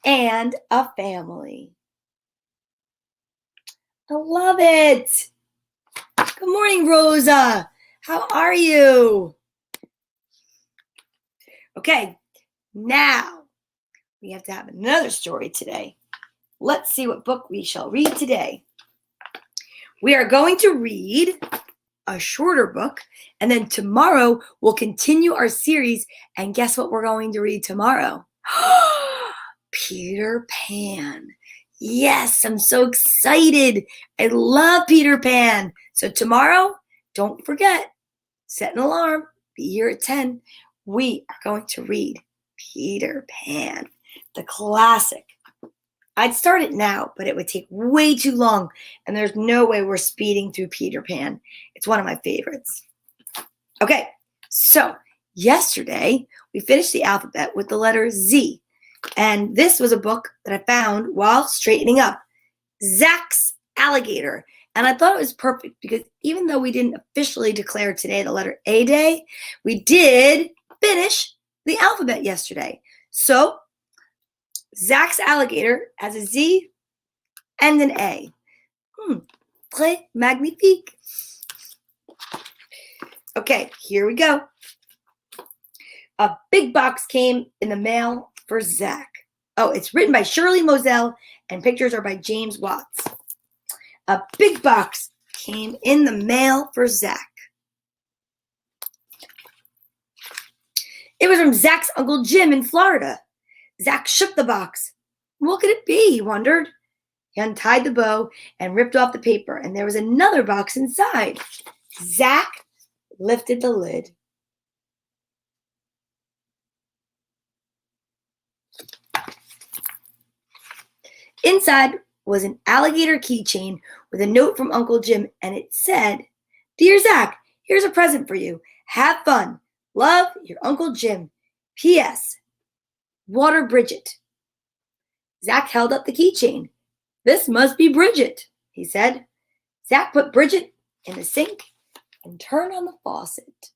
[SPEAKER 1] and a family. I love it. Good morning, Rosa. How are you? Okay, now we have to have another story today. Let's see what book we shall read today. We are going to read a shorter book, and then tomorrow we'll continue our series, and guess what we're going to read tomorrow? Peter Pan. Yes, I'm so excited. I love Peter Pan. So tomorrow, don't forget, set an alarm, be here at 10. We are going to read Peter Pan, the classic. I'd start it now, but it would take way too long, and there's no way we're speeding through Peter Pan. It's one of my favorites. Okay, so yesterday we finished the alphabet with the letter Z, and this was a book that I found while straightening up, Zach's Alligator. And I thought it was perfect because even though we didn't officially declare today the letter A day, we did finish the alphabet yesterday. So Zach's Alligator has a Z and an A. Très magnifique. Okay, here we go. A big box came in the mail for Zach. Oh, it's written by Shirley Moselle and pictures are by James Watts. A big box came in the mail for Zach. It was from Zach's Uncle Jim in Florida. Zach shook the box. What could it be, he wondered. He untied the bow and ripped off the paper, and there was another box inside. Zach lifted the lid. Inside was an alligator keychain with a note from Uncle Jim, and it said, "Dear Zach, here's a present for you. Have fun. Love, your Uncle Jim. P.S. Water Bridget." Zach held up the keychain. "This must be Bridget," he said. Zach put Bridget in the sink and turned on the faucet.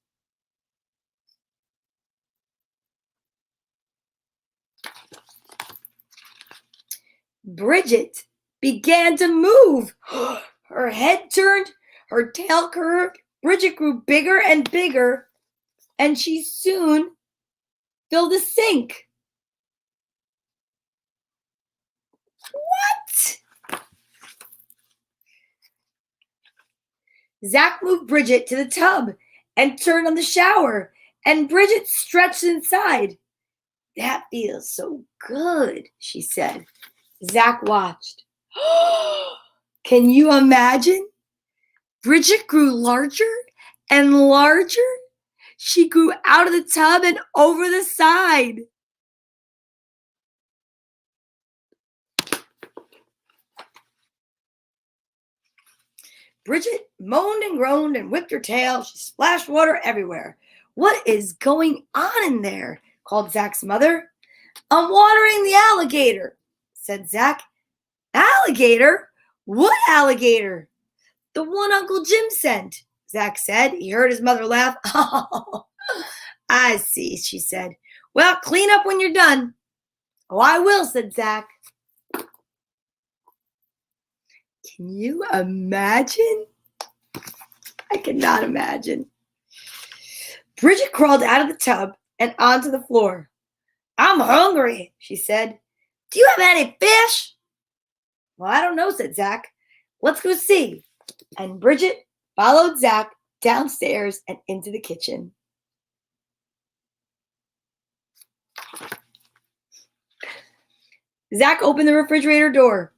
[SPEAKER 1] Bridget began to move. Her head turned, her tail curved. Bridget grew bigger and bigger, and she soon filled the sink. What? Zach moved Bridget to the tub and turned on the shower, and Bridget stretched inside. "That feels so good," she said. Zach watched. Can you imagine? Bridget grew larger and larger. She grew out of the tub and over the side. Bridget moaned and groaned and whipped her tail. She splashed water everywhere. "What is going on in there?" called Zach's mother. "I'm watering the alligator," said Zach. "Alligator? What alligator?" "The one Uncle Jim sent," Zach said. He heard his mother laugh. "Oh, I see," she said. "Well, clean up when you're done." "Oh, I will," said Zach. Can you imagine? I cannot imagine. Bridget crawled out of the tub and onto the floor. "I'm hungry," she said. "Do you have any fish?" "Well, I don't know," said Zach. "Let's go see." And Bridget followed Zach downstairs and into the kitchen. Zach opened the refrigerator door.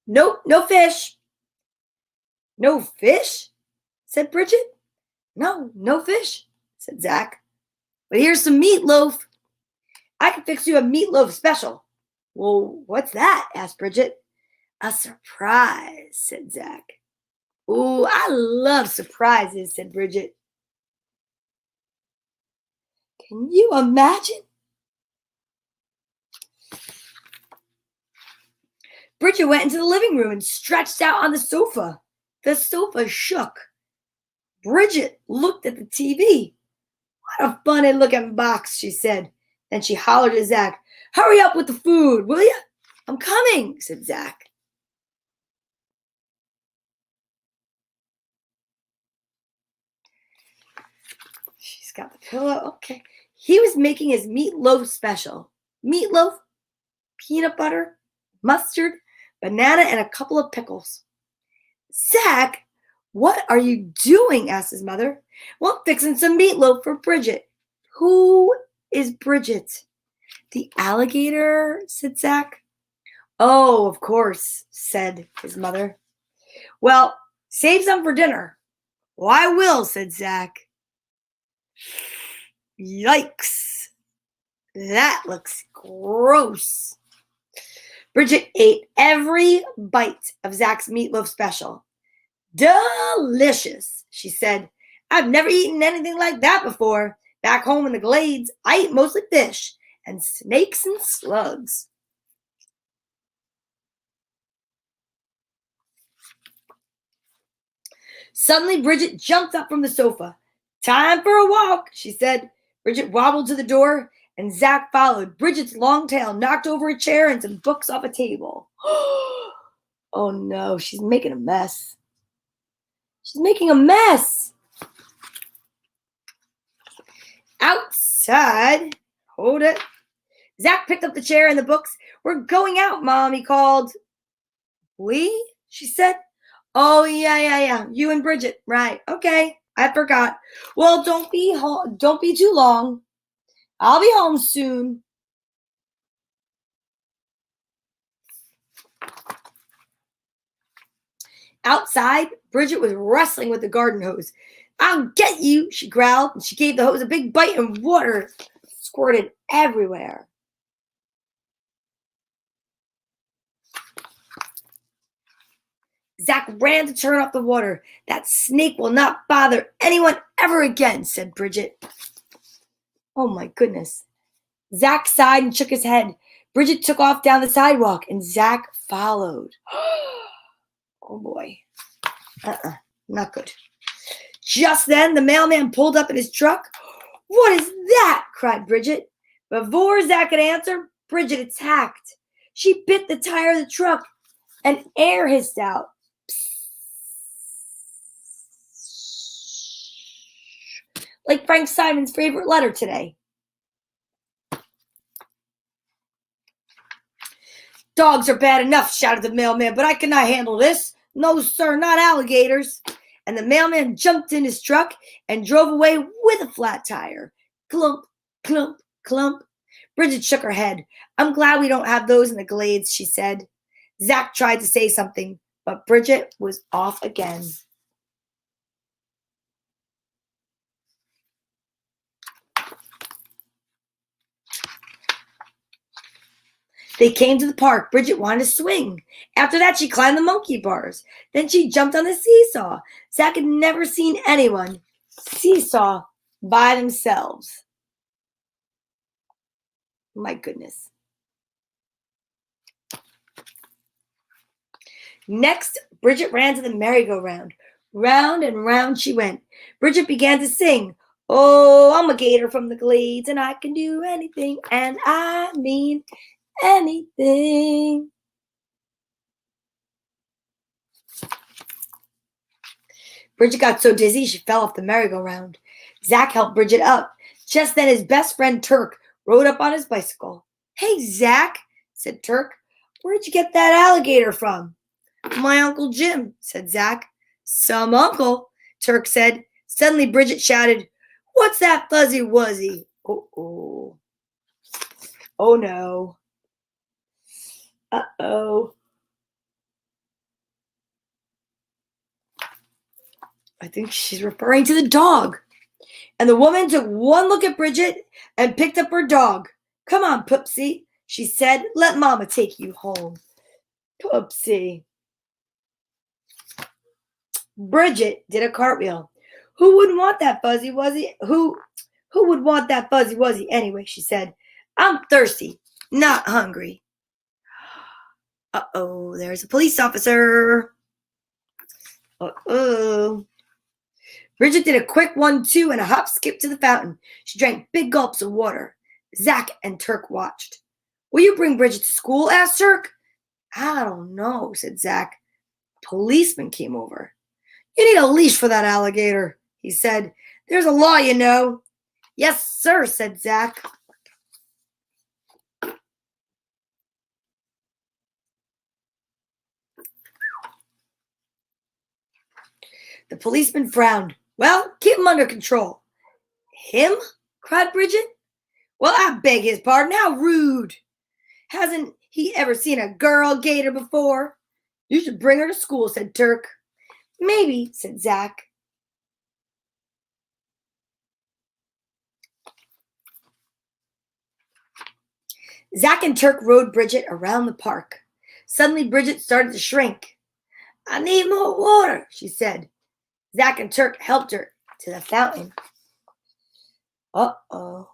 [SPEAKER 1] "Nope, no fish." "No fish?" said Bridget. No fish," said Zach. "But here's some meatloaf. I can fix you a meatloaf special." "Well, what's that?" asked Bridget. "A surprise," said Zach. "Ooh, I love surprises," said Bridget. Can you imagine? Bridget went into the living room and stretched out on the sofa. The sofa shook. Bridget looked at the TV. "What a funny-looking box," she said. Then she hollered at Zach. "Hurry up with the food, will you?" "I'm coming," said Zach. She's got the pillow. Okay. He was making his meatloaf special. Meatloaf, peanut butter, mustard, banana, and a couple of pickles. "Zach, what are you doing?" asked his mother. "Well, I'm fixing some meatloaf for Bridget." "Who is Bridget?" "The alligator," said Zach. "Oh, of course," said his mother. "Well, save some for dinner." "Well, I will," said Zach. Yikes. That looks gross. Bridget ate every bite of Zach's meatloaf special. "Delicious," she said. "I've never eaten anything like that before. Back home in the glades, I eat mostly fish and snakes and slugs." Suddenly, Bridget jumped up from the sofa. "Time for a walk," she said. Bridget wobbled to the door, and Zach followed. Bridget's long tail knocked over a chair and some books off a table. Oh no, she's making a mess. She's making a mess. Outside. Hold it. Zach picked up the chair and the books. "We're going out, Mom," he called. "We?" she said. Oh, yeah. You and Bridget. Right. Okay. I forgot. Well, don't be too long. I'll be home soon. Outside, Bridget was wrestling with the garden hose. I'll get you, she growled, and she gave the hose a big bite, and water squirted everywhere. Zach ran to turn off the water. That snake will not bother anyone ever again, said Bridget. Oh my goodness. Zach sighed and shook his head. Bridget took off down the sidewalk, and Zach followed. Oh boy. Not good. Just then, the mailman pulled up in his truck. What is that? Cried Bridget. Before Zach could answer, Bridget attacked. She bit the tire of the truck, and air hissed out. Like Frank Simon's favorite letter today. Dogs are bad enough, shouted the mailman, but I cannot handle this. No, sir, not alligators. And the mailman jumped in his truck and drove away with a flat tire. Clump, clump, clump. Bridget shook her head. I'm glad we don't have those in the glades, she said. Zach tried to say something, but Bridget was off again. They came to the park. Bridget wanted to swing. After that, she climbed the monkey bars. Then she jumped on the seesaw. Zach had never seen anyone seesaw by themselves. My goodness. Next, Bridget ran to the merry-go-round. Round and round she went. Bridget began to sing, oh, I'm a gator from the glades, and I can do anything, and I mean anything. Bridget got so dizzy she fell off the merry-go-round. Zach helped Bridget up. Just then his best friend Turk rode up on his bicycle. Hey, Zach, said Turk, where'd you get that alligator from? My Uncle Jim, said Zach. Some uncle, Turk said. Suddenly Bridget shouted, what's that fuzzy wuzzy? Oh. Oh no. Uh-oh. I think she's referring to the dog. And the woman took one look at Bridget and picked up her dog. Come on, Pupsy, she said. Let Mama take you home. Pupsy. Bridget did a cartwheel. Who wouldn't want that fuzzy wuzzy? Who would want that fuzzy wuzzy anyway, she said. I'm thirsty, not hungry. Uh-oh, there's a police officer. Uh-oh. Bridget did a quick 1-2 and a hop skip to the fountain. She drank big gulps of water. Zach and Turk watched. Will you bring Bridget to school? Asked Turk. I don't know, said Zach. A policeman came over. You need a leash for that alligator, he said. There's a law, you know. Yes, sir, said Zach. The policeman frowned. Well, keep him under control. Him? Cried Bridget. Well, I beg his pardon. How rude. Hasn't he ever seen a girl gator before? You should bring her to school, said Turk. Maybe, said Zach. Zach and Turk rode Bridget around the park. Suddenly, Bridget started to shrink. I need more water, she said. Zach and Turk helped her to the fountain. Uh-oh.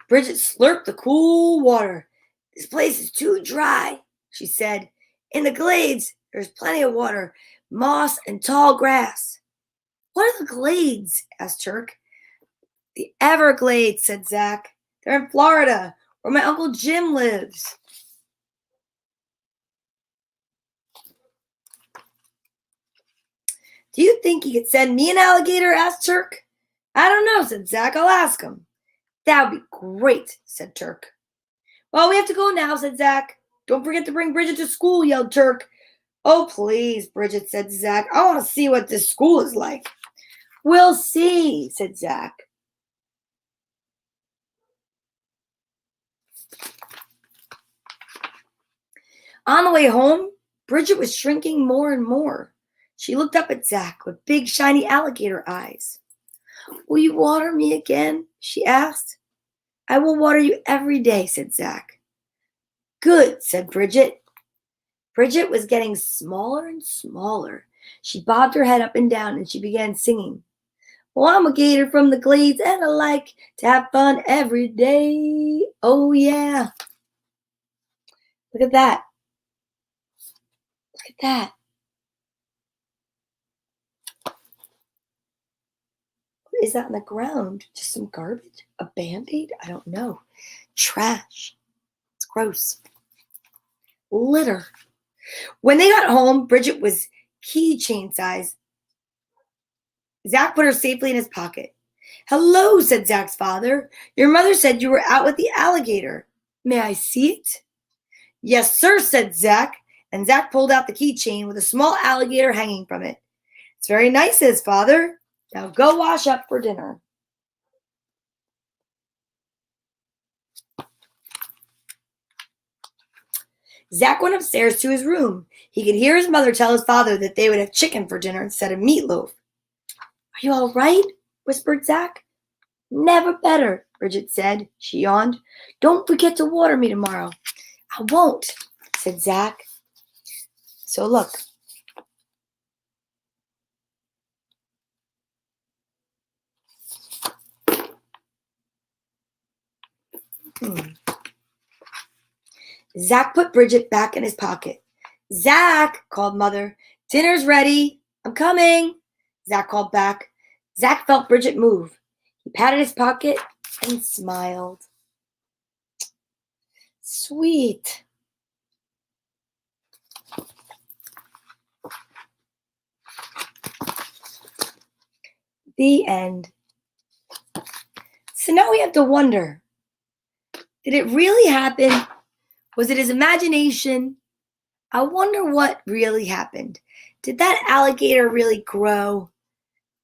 [SPEAKER 1] Bridget slurped the cool water. This place is too dry, she said. In the glades, there's plenty of water, moss and tall grass. What are the glades? Asked Turk. The Everglades, said Zach. They're in Florida, where my Uncle Jim lives. Do you think he could send me an alligator? Asked Turk. I don't know, said Zach. I'll ask him. That would be great, said Turk. "Oh, we have to go now," said Zach. "Don't forget to bring Bridget to school," yelled Turk. "Oh, please," Bridget said to Zach. "I want to see what this school is like." "We'll see," said Zach. On the way home, Bridget was shrinking more and more. She looked up at Zach with big, shiny alligator eyes. "Will you water me again?" she asked. "I will water you every day," said Zach. "Good," said Bridget. Bridget was getting smaller and smaller. She bobbed her head up and down and she began singing. "Well, I'm a gator from the glades and I like to have fun every day. Oh, yeah." Look at that. Look at that. What is that on the ground? Just some garbage? A Band-Aid? I don't know. Trash. It's gross. Litter. When they got home, Bridget was keychain size. Zach put her safely in his pocket. "Hello," said Zach's father. "Your mother said you were out with the alligator. May I see it?" "Yes, sir," said Zach. And Zach pulled out the keychain with a small alligator hanging from it. "It's very nice," said his father. "Now go wash up for dinner." Zach went upstairs to his room. He could hear his mother tell his father that they would have chicken for dinner instead of meatloaf. "Are you all right?" whispered Zach. "Never better," Bridget said. She yawned. "Don't forget to water me tomorrow." "I won't," said Zach. So look. Zach put Bridget back in his pocket. "Zach," called Mother. "Dinner's ready. I'm coming." Zach called back. Zach felt Bridget move. He patted his pocket and smiled. Sweet. The end. So now we have to wonder, did it really happen? Was it his imagination? I wonder what really happened. Did that alligator really grow?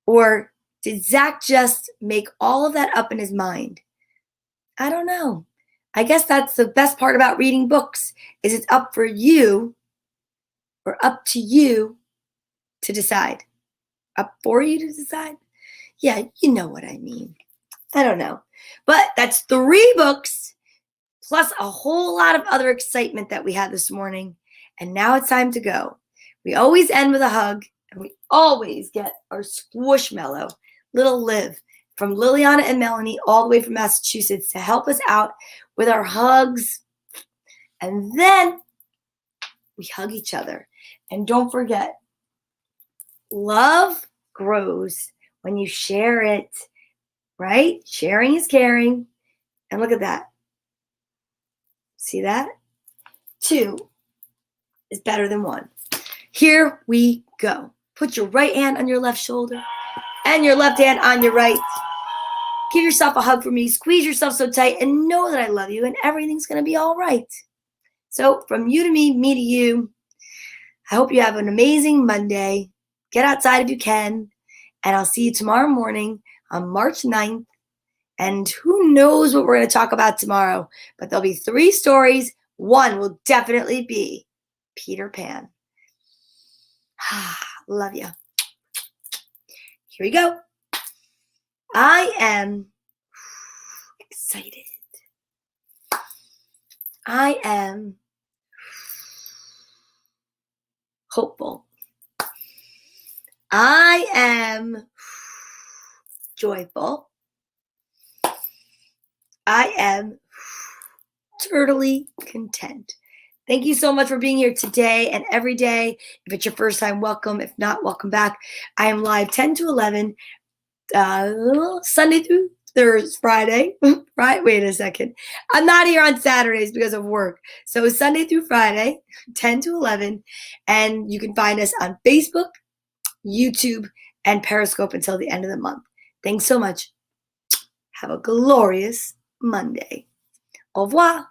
[SPEAKER 1] Or did Zach just make all of that up in his mind? I don't know. I guess that's the best part about reading books, is it's up for you, or up to you to decide. Up for you to decide? Yeah, you know what I mean. I don't know. But that's 3 books, plus a whole lot of other excitement that we had this morning. And now it's time to go. We always end with a hug, and we always get our squishmallow, little Liv, from Liliana and Melanie, all the way from Massachusetts, to help us out with our hugs. And then we hug each other. And don't forget, love grows when you share it, right? Sharing is caring. And look at that. See that? 2 is better than 1. Here we go. Put your right hand on your left shoulder and your left hand on your right. Give yourself a hug for me. Squeeze yourself so tight and know that I love you and everything's going to be all right. So from you to me to you, I hope you have an amazing Monday. Get outside if you can. And I'll see you tomorrow morning on March 9th. And who knows what we're going to talk about tomorrow. But there'll be 3 stories. 1 will definitely be Peter Pan. Love you. Here we go. I am excited. I am hopeful. I am joyful. I am totally content. Thank you so much for being here today and every day. If it's your first time, welcome. If not, welcome back. I am live 10 to 11, Sunday through Friday. Right? Wait a second. I'm not here on Saturdays because of work. So Sunday through Friday, 10 to 11. And you can find us on Facebook, YouTube, and Periscope until the end of the month. Thanks so much. Have a glorious Monday. Au revoir.